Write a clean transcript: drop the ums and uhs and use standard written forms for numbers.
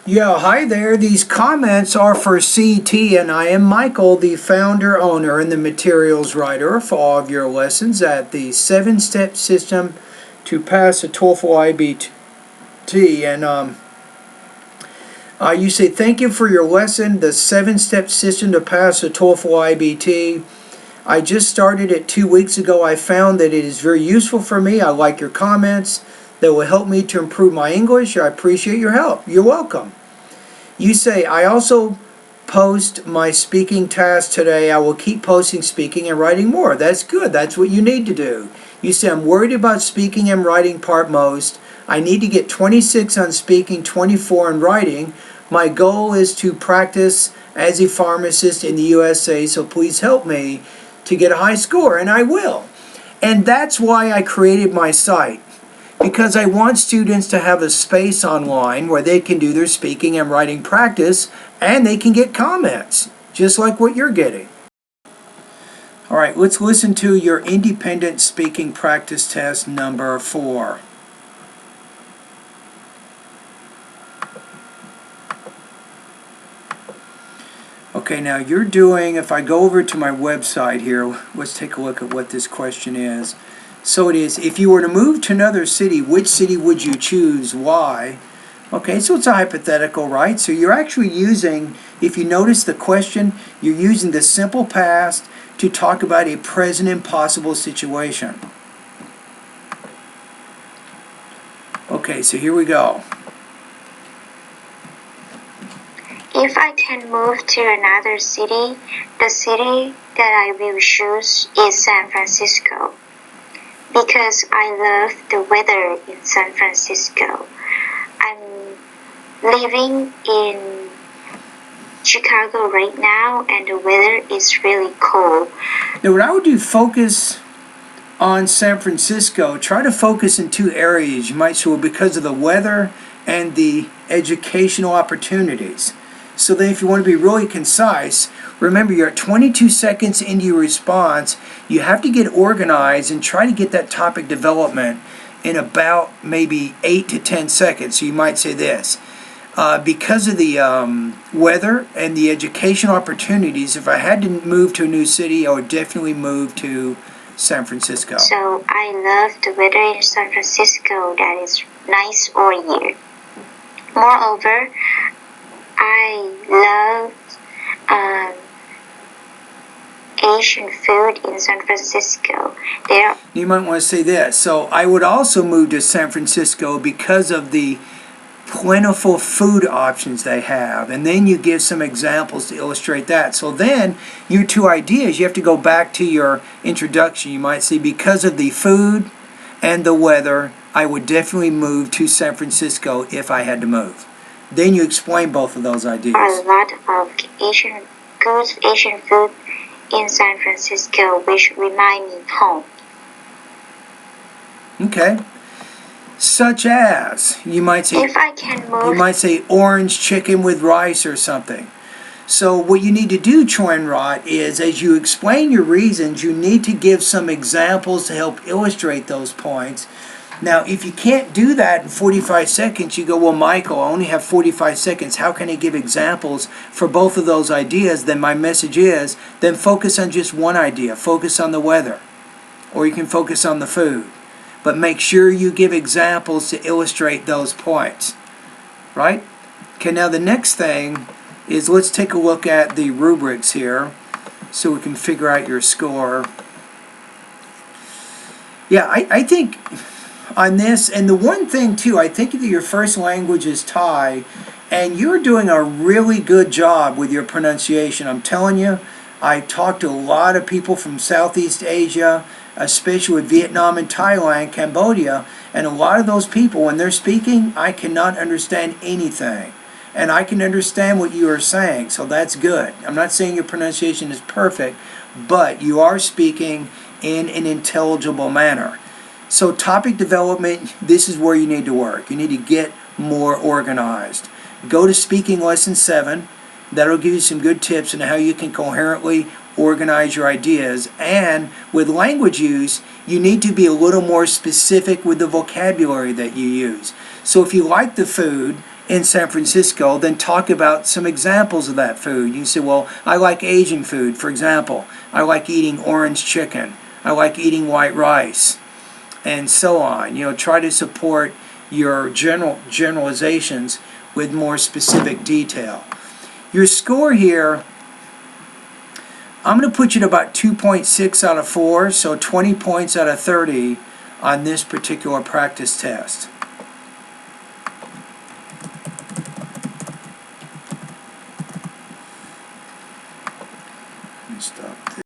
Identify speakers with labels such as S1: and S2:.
S1: Yeah, hi there. These comments are for CT, and I am Michael, the founder, owner, and the materials writer for all of your lessons at the 7-step system to pass a TOEFL IBT. And you say, thank you for your lesson, the 7-step system to pass a TOEFL IBT. I just started it 2 weeks ago. I found that it is very useful for me. I like your comments that will help me to improve my English. I appreciate your help. You're welcome. You say, I also post my speaking task today. I will keep posting speaking and writing more. That's good. That's what you need to do. You say, I'm worried about speaking and writing part most. I need to get 26 on speaking, 24 on writing. My goal is to practice as a pharmacist in the USA, so please help me to get a high score, and I will. And that's why I created my site. Because I want students to have a space online where they can do their speaking and writing practice and they can get comments, just like what you're getting. All right, let's listen to your independent speaking practice test number 4. Okay, now you're doing, if I go over to my website here, let's take a look at what this question is. So it is, if you were to move to another city, which city would you choose? Why? Okay, so it's a hypothetical, right? So you're actually using, if you notice the question, you're using the simple past to talk about a present impossible situation. Okay, so here we go.
S2: If I can move to another city, the city that I will choose is San Francisco. Because I love the weather in San Francisco. I'm living in Chicago right now and the weather is really cold.
S1: Now what I would do, focus on San Francisco. Try to focus in 2 areas. You might say, well, because of the weather and the educational opportunities. So then if you want to be really concise, remember you're at 22 seconds into your response. You have to get organized and try to get that topic development in about maybe 8 to 10 seconds. So you might say this. Because of the weather and the educational opportunities, if I had to move to a new city, I would definitely move to San Francisco.
S2: So I love the weather in San Francisco that is nice all year. Moreover, I love Asian food in San Francisco.
S1: You might want to say this. So I would also move to San Francisco because of the plentiful food options they have. And then you give some examples to illustrate that. So then your 2 ideas, you have to go back to your introduction. You might say, because of the food and the weather, I would definitely move to San Francisco if I had to move. Then you explain both of those ideas.
S2: A lot of good Asian food in San Francisco, which remind me home.
S1: Okay. Such as, you might say,
S2: if I can move,
S1: you might say orange chicken with rice or something. So what you need to do, Choinrot, is as you explain your reasons, you need to give some examples to help illustrate those points. Now, if you can't do that in 45 seconds, you go, well, Michael, I only have 45 seconds. How can I give examples for both of those ideas? Then my message is, then focus on just one idea. Focus on the weather. Or you can focus on the food. But make sure you give examples to illustrate those points. Right? Okay, now the next thing is let's take a look at the rubrics here so we can figure out your score. Yeah, I think on this, and the one thing too, I think that your first language is Thai, and you're doing a really good job with your pronunciation. I'm telling you, I talked to a lot of people from Southeast Asia, especially with Vietnam and Thailand, Cambodia, and a lot of those people, when they're speaking, I cannot understand anything. And I can understand what you are saying, so that's good. I'm not saying your pronunciation is perfect, but you are speaking in an intelligible manner. So topic development, this is where you need to work. You need to get more organized. Go to Speaking Lesson 7. That'll give you some good tips on how you can coherently organize your ideas. And with language use, you need to be a little more specific with the vocabulary that you use. So if you like the food in San Francisco, then talk about some examples of that food. You say, well, I like Asian food, for example. I like eating orange chicken. I like eating white rice, and so on. Try to support your generalizations with more specific detail. Your score here, I'm going to put you at about 2.6 out of 4, so 20 points out of 30 on this particular practice test.